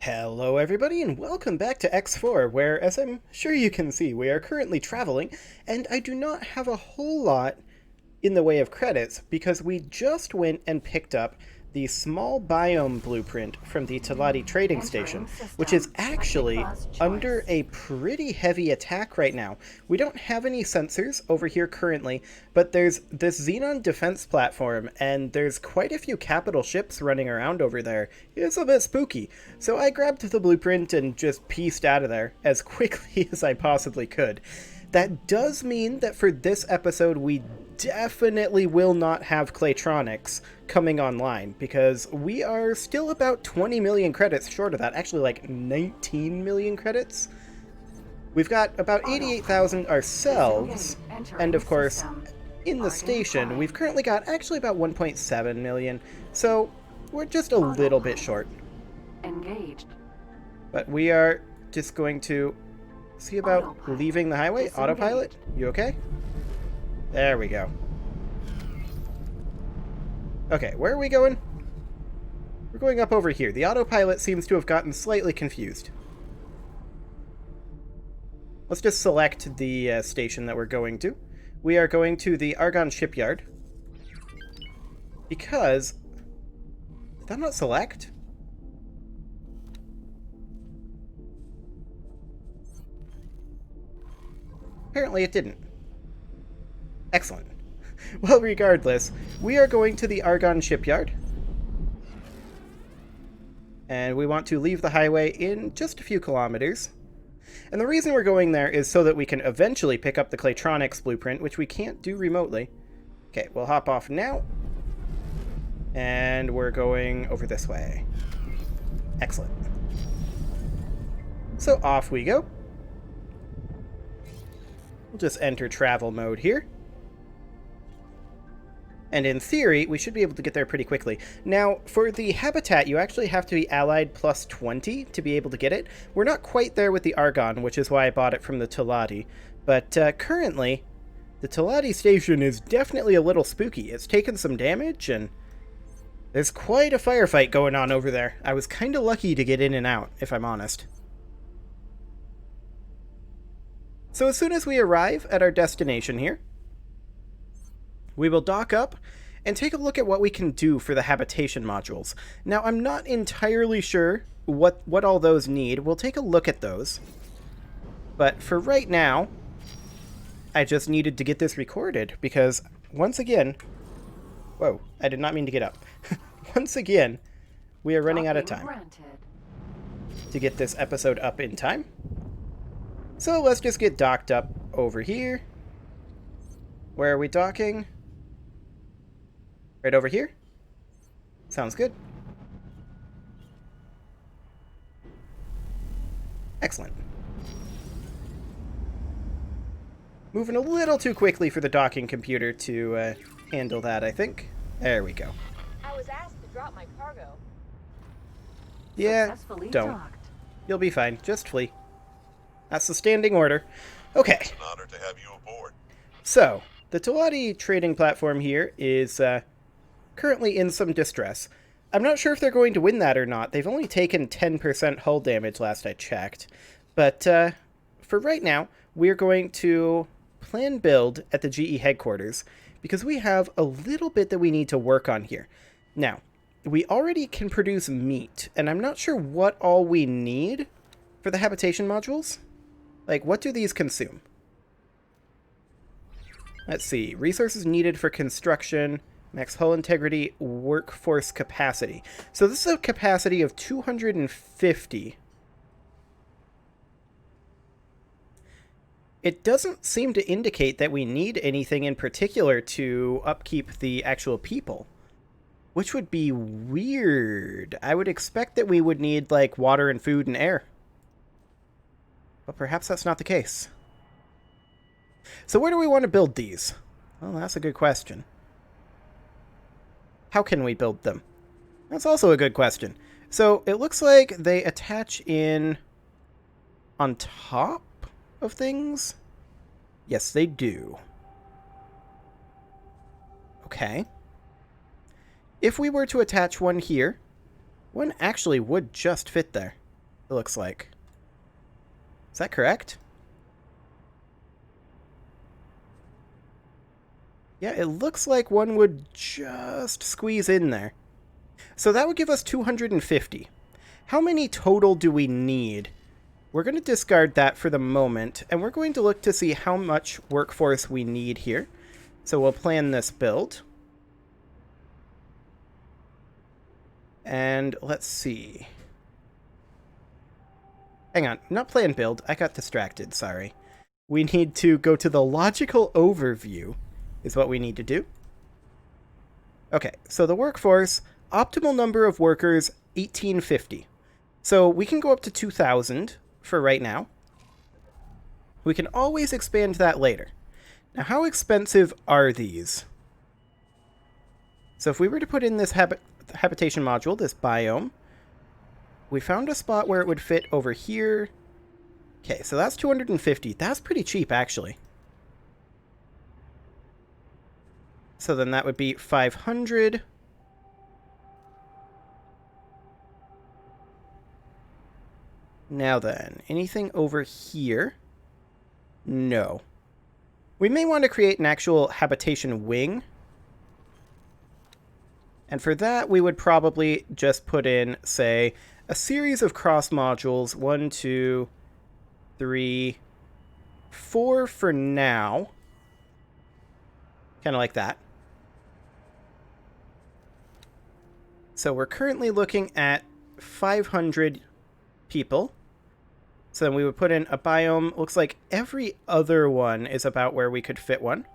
Hello everybody and welcome back to X4, where, as I'm sure you can see, we are currently traveling, and I do not have a whole lot in the way of credits, because we just went and picked up the small biome blueprint from the Talati trading station, which is actually under a pretty heavy attack right now. We don't have any sensors over here currently, but there's this Xenon defense platform, and there's quite a few capital ships running around over there. It's a bit spooky. So I grabbed the blueprint and just pieced out of there as quickly as I possibly could. That does mean that for this episode, we definitely will not have Claytronics coming online, because we are still about 20 million credits short of that. Actually, like 19 million credits. We've got about 88,000 ourselves, and of course, in the station, we've currently got actually about 1.7 million, so we're just a little bit short. Engaged. But we are just going to see about leaving the highway. Autopilot, you okay? There we go. Okay, where are we going? We're going up over here. The autopilot seems to have gotten slightly confused. Let's just select the station that we're going to. We are going to the Argonne shipyard. Because... did that not select? Apparently it didn't. Excellent. Well, regardless, we are going to the Argonne shipyard. And we want to leave the highway in just a few kilometers. And the reason we're going there is so that we can eventually pick up the Claytronics blueprint, which we can't do remotely. Okay, we'll hop off now. And we're going over this way. Excellent. So off we go. We'll just enter travel mode here. And in theory, we should be able to get there pretty quickly. Now, for the habitat, you actually have to be allied plus 20 to be able to get it. We're not quite there with the Argonne, which is why I bought it from the Talati. But currently, the Talati station is definitely a little spooky. It's taken some damage, and there's quite a firefight going on over there. I was kind of lucky to get in and out, if I'm honest. So as soon as we arrive at our destination here, we will dock up and take a look at what we can do for the habitation modules. Now, I'm not entirely sure what all those need. We'll take a look at those. But for right now, I just needed to get this recorded because, once again... whoa, I did not mean to get up. Once again, we are running out of time to get this episode up in time. So let's just get docked up over here. Where are we docking? Right over here? Sounds good. Excellent. Moving a little too quickly for the docking computer to handle that, I think. There we go. I was asked to drop my cargo. Yeah, don't. You'll be fine. Just flee. That's the standing order. Okay. It's an honor to have you aboard. So, the Talati trading platform here is currently in some distress. I'm not sure if they're going to win that or not. They've only taken 10% hull damage last I checked. But for right now, we're going to plan build at the GE headquarters because we have a little bit that we need to work on here. Now, we already can produce meat, and I'm not sure what all we need for the habitation modules. Like, what do these consume? Let's see. Resources needed for construction, max hull integrity, workforce capacity. So this is a capacity of 250. It doesn't seem to indicate that we need anything in particular to upkeep the actual people, which would be weird. I would expect that we would need, like, water and food and air. But perhaps that's not the case. So where do we want to build these? Well, that's a good question. How can we build them? That's also a good question. So it looks like they attach in on top of things. Yes, they do. Okay. If we were to attach one here, one actually would just fit there. it looks like. Is that correct? Yeah, it looks like one would just squeeze in there. So that would give us 250. How many total do we need? We're going to discard that for the moment, and we're going to look to see how much workforce we need here. So we'll plan this build. And let's see. Hang on, not plan build. I got distracted, sorry. We need to go to the logical overview, is what we need to do. Okay, so the workforce, optimal number of workers, 1850. So we can go up to 2,000 for right now. We can always expand that later. Now, how expensive are these? So if we were to put in this habitation module, this biome, we found a spot where it would fit over here. Okay, so that's 250. That's pretty cheap, actually. So then that would be 500. Now then, anything over here? No. We may want to create an actual habitation wing. And for that, we would probably just put in, say, a series of cross modules. 1, 2, 3, 4 for now. Kind of like that. So we're currently looking at 500 people. So then we would put in a biome. Looks like every other one is about where we could fit one.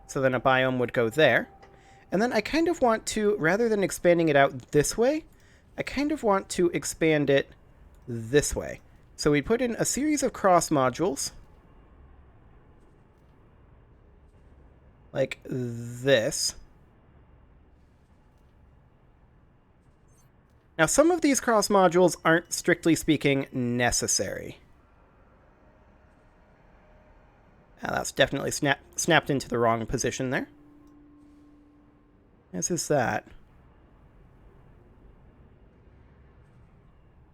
So then a biome would go there. And then I kind of want to, rather than expanding it out this way, I kind of want to expand it this way. So we put in a series of cross modules. Like this. Now, some of these cross modules aren't, strictly speaking, necessary. Now, that's definitely snapped into the wrong position there. As is that.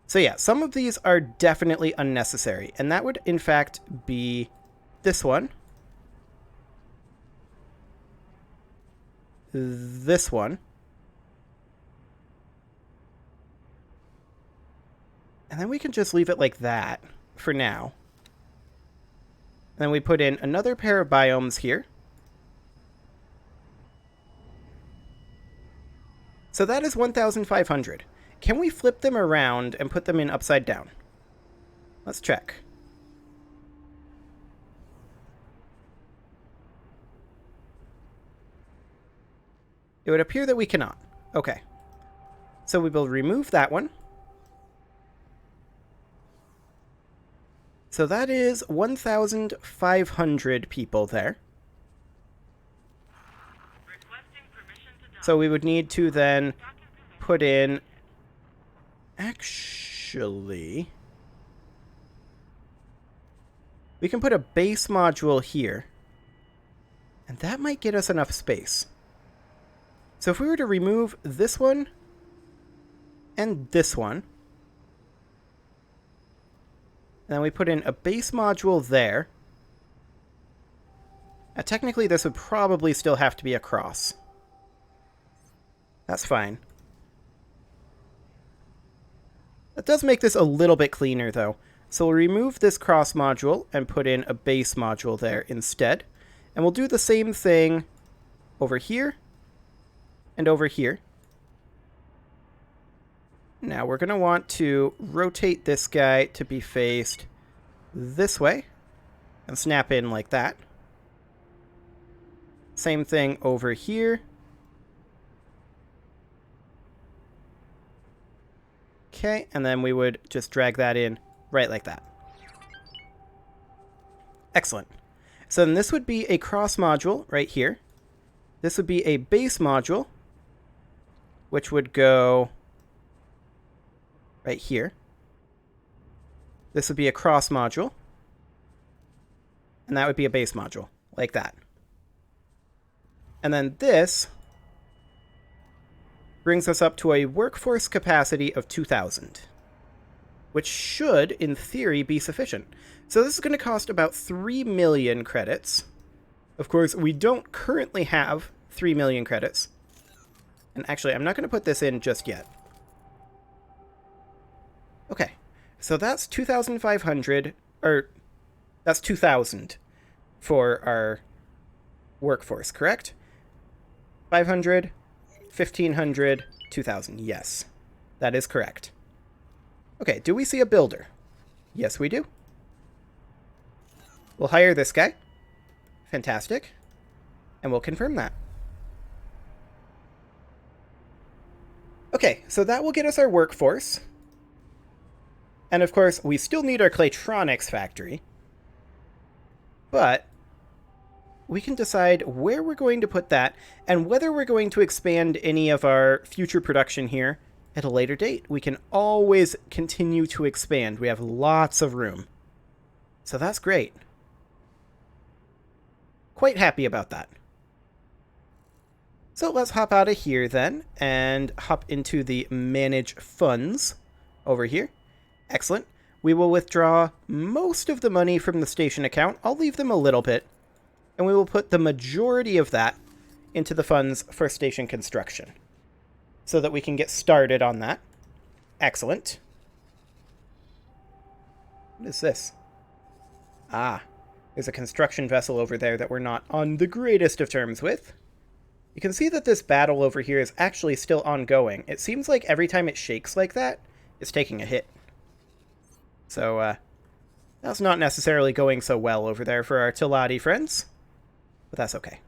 So yeah, some of these are definitely unnecessary. And that would, in fact, be this one. This one. And then we can just leave it like that for now. And then we put in another pair of biomes here. So that is 1,500. Can we flip them around and put them in upside down? Let's check. It would appear that we cannot. Okay. So we will remove that one. So that is 1,500 people there. So we would need to then put in... Actually... we can put a base module here. And that might get us enough space. So if we were to remove this one and this one, and then we put in a base module there. Technically, this would probably still have to be a cross. That's fine. That does make this a little bit cleaner, though. So we'll remove this cross module and put in a base module there instead. And we'll do the same thing over here and over here. Now we're going to want to rotate this guy to be faced this way and snap in like that. Same thing over here. Okay, and then we would just drag that in right like that. Excellent. So then this would be a cross module right here. This would be a base module, which would go right here. This would be a cross module. And that would be a base module, like that. And then this brings us up to a workforce capacity of 2,000. which should, in theory, be sufficient. So this is going to cost about 3 million credits. Of course, we don't currently have 3 million credits. And actually, I'm not going to put this in just yet. Okay, so that's 2,500, or that's 2,000 for our workforce, correct? 500, 1,500, 2,000, yes. That is correct. Okay, do we see a builder? Yes, we do. We'll hire this guy. Fantastic. And we'll confirm that. Okay, so that will get us our workforce. And of course, we still need our Claytronics factory. But we can decide where we're going to put that and whether we're going to expand any of our future production here at a later date. We can always continue to expand. We have lots of room. So that's great. Quite happy about that. So let's hop out of here then and hop into the manage funds over here. Excellent. We will withdraw most of the money from the station account. I'll leave them a little bit. And we will put the majority of that into the funds for station construction, so that we can get started on that. Excellent. What is this? Ah, there's a construction vessel over there that we're not on the greatest of terms with. You can see that this battle over here is actually still ongoing. It seems like every time it shakes like that, it's taking a hit. So, that's not necessarily going so well over there for our Tilati friends. But that's okay.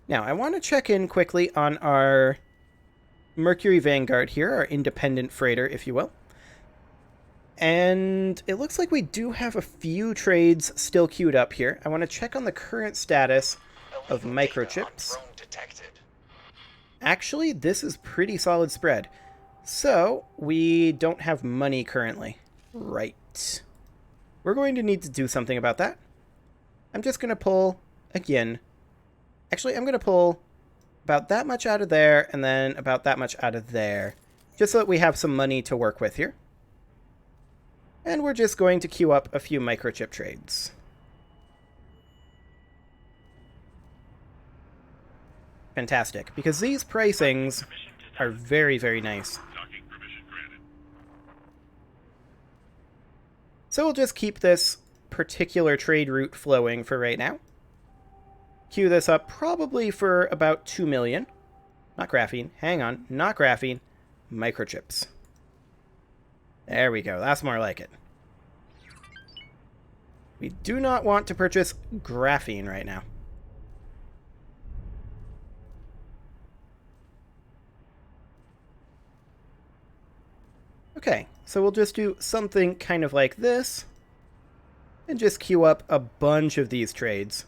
Now, I want to check in quickly on our Mercury Vanguard here, our independent freighter, if you will. And it looks like we do have a few trades still queued up here. I want to check on the current status of microchips. Actually, this is pretty solid spread. So, we don't have money currently. Right. We're going to need to do something about that. I'm just going to pull, again. Actually, I'm going to pull about that much out of there, and then about that much out of there. Just so that we have some money to work with here. And we're just going to queue up a few microchip trades. Fantastic, because these pricings are very, very nice. So we'll just keep this particular trade route flowing for right now. Queue this up probably for about 2 million. Not graphene. Hang on. Not graphene. Microchips. There we go. That's more like it. We do not want to purchase graphene right now. Okay, so we'll just do something kind of like this, and just queue up a bunch of these trades,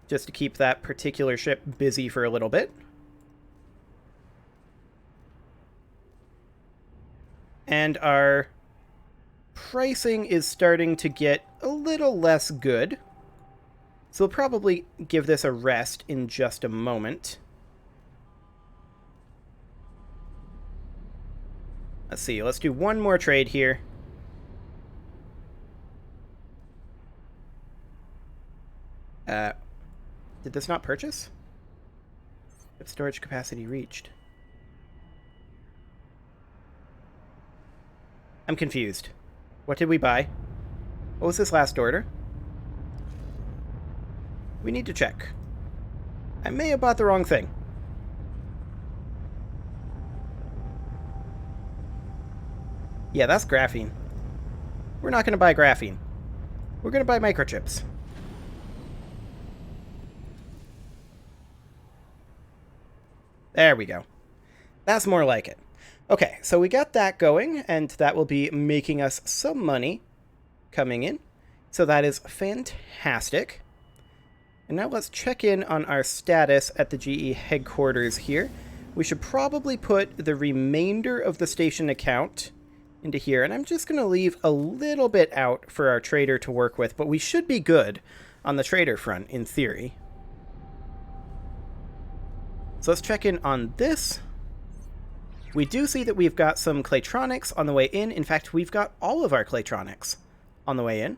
just to keep that particular ship busy for a little bit. And our pricing is starting to get a little less good, so we'll probably give this a rest in just a moment. Let's see, let's do one more trade here. Did this not purchase? If storage capacity reached. I'm confused. What did we buy? What was this last order? We need to check. I may have bought the wrong thing. Yeah, that's graphene. We're not going to buy graphene. We're going to buy microchips. There we go. That's more like it. Okay, so we got that going, and that will be making us some money coming in. So that is fantastic. And now let's check in on our status at the GE headquarters here. We should probably put the remainder of the station account into here, and I'm just going to leave a little bit out for our trader to work with, but we should be good on the trader front, in theory. So let's check in on this. We do see that we've got some Claytronics on the way in. In fact, we've got all of our Claytronics on the way in.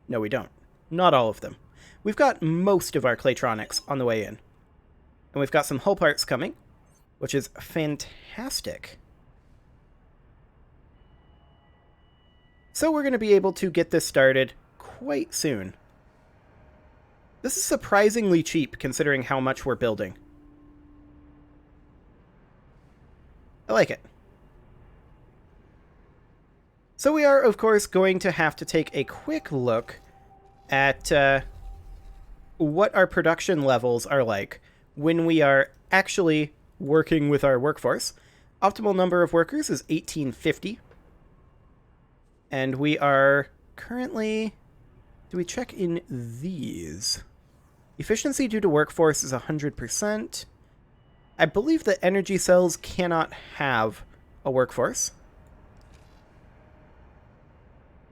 No, we don't. Not all of them. We've got most of our Claytronics on the way in. And we've got some hull parts coming, which is fantastic. So we're going to be able to get this started quite soon. This is surprisingly cheap considering how much we're building. I like it. So we are, of course, going to have to take a quick look at what our production levels are like when we are actually working with our workforce. Optimal number of workers is 1850. And we are currently... Do we check in these? Efficiency due to workforce is 100%. I believe that energy cells cannot have a workforce.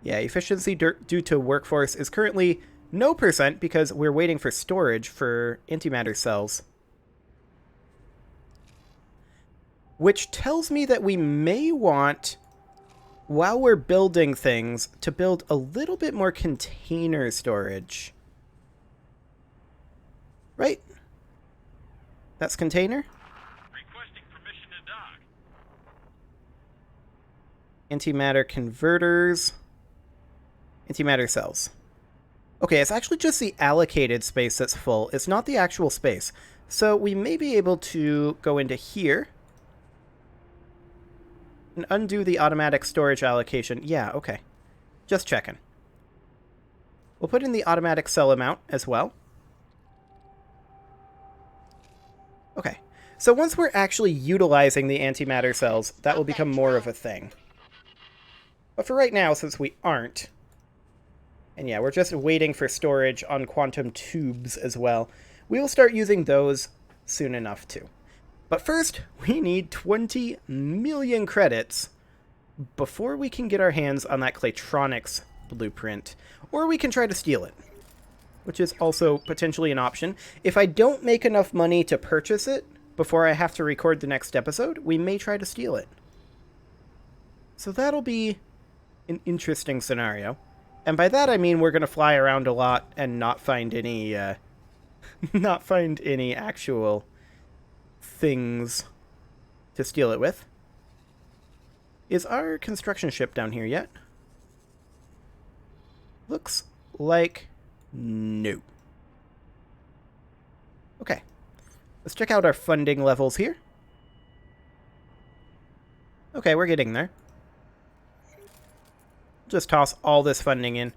Yeah, efficiency due to workforce is currently no percent because we're waiting for storage for antimatter cells. Which tells me that we may want, while we're building things, to build a little bit more container storage. Right? That's container? Requesting permission to dock. Antimatter converters. Antimatter cells. Okay, it's actually just the allocated space that's full. It's not the actual space. So we may be able to go into here and undo the automatic storage allocation. Yeah, okay. Just checking. We'll put in the automatic cell amount as well. Okay. So once we're actually utilizing the antimatter cells, that will become more of a thing. But for right now, since we aren't, and yeah, we're just waiting for storage on quantum tubes as well, we will start using those soon enough too. But first, we need 20 million credits before we can get our hands on that Claytronics blueprint. Or we can try to steal it, which is also potentially an option. If I don't make enough money to purchase it before I have to record the next episode, we may try to steal it. So that'll be an interesting scenario. And by that I mean we're going to fly around a lot and not find any, not find any actual things to steal it with. Is our construction ship down here yet? Looks like no. Okay. Let's check out our funding levels here. Okay, we're getting there. Just toss all this funding in.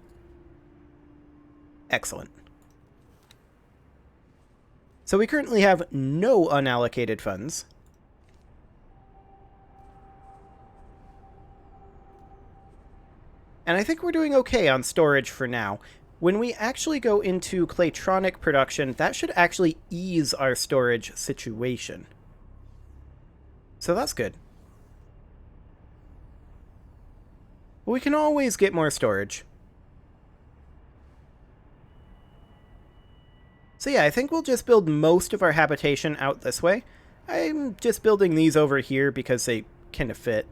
Excellent. So we currently have no unallocated funds. And I think we're doing okay on storage for now. When we actually go into Claytronic production, that should actually ease our storage situation. So that's good. We can always get more storage. So yeah, I think we'll just build most of our habitation out this way. I'm just building these over here because they kind of fit.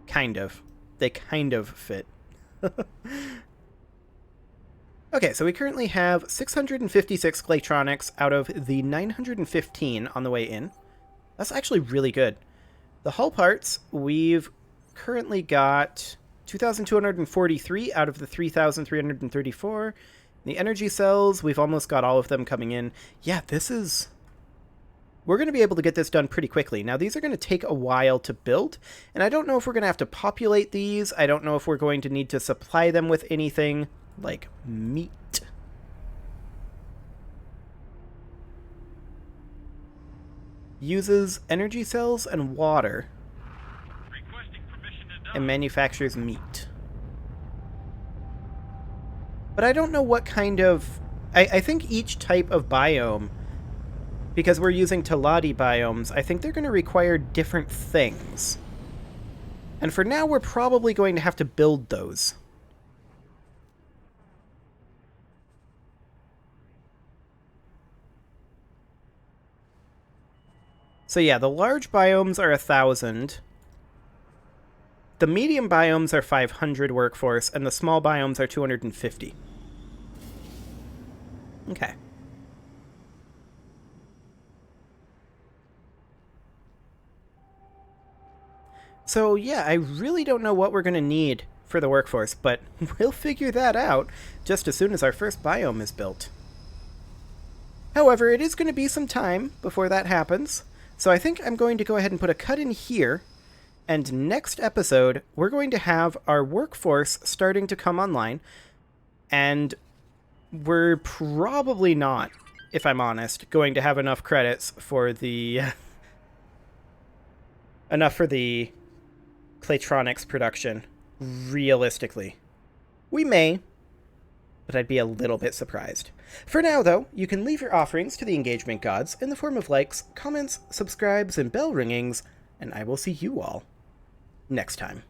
Kind of. They kind of fit. Okay, so we currently have 656 Claytronics out of the 915 on the way in. That's actually really good. The hull parts, we've currently got 2,243 out of the 3,334. The energy cells, we've almost got all of them coming in. Yeah, this is... We're going to be able to get this done pretty quickly. Now, these are going to take a while to build, and I don't know if we're going to have to populate these. I don't know if we're going to need to supply them with anything like meat. Uses energy cells and water. And manufactures meat. But I don't know what kind of... I think each type of biome, because we're using Taladi biomes, I think they're going to require different things. And for now, we're probably going to have to build those. So yeah, the large biomes are 1,000. The medium biomes are 500 workforce, and the small biomes are 250. Okay. So yeah, I really don't know what we're going to need for the workforce, but we'll figure that out just as soon as our first biome is built. However, it is going to be some time before that happens, so I think I'm going to go ahead and put a cut in here, and next episode, we're going to have our workforce starting to come online, and we're probably not, if I'm honest, going to have enough credits for the... enough for the Claytronics production, realistically. We may, but I'd be a little bit surprised. For now, though, you can leave your offerings to the engagement gods in the form of likes, comments, subscribes, and bell ringings, and I will see you all next time.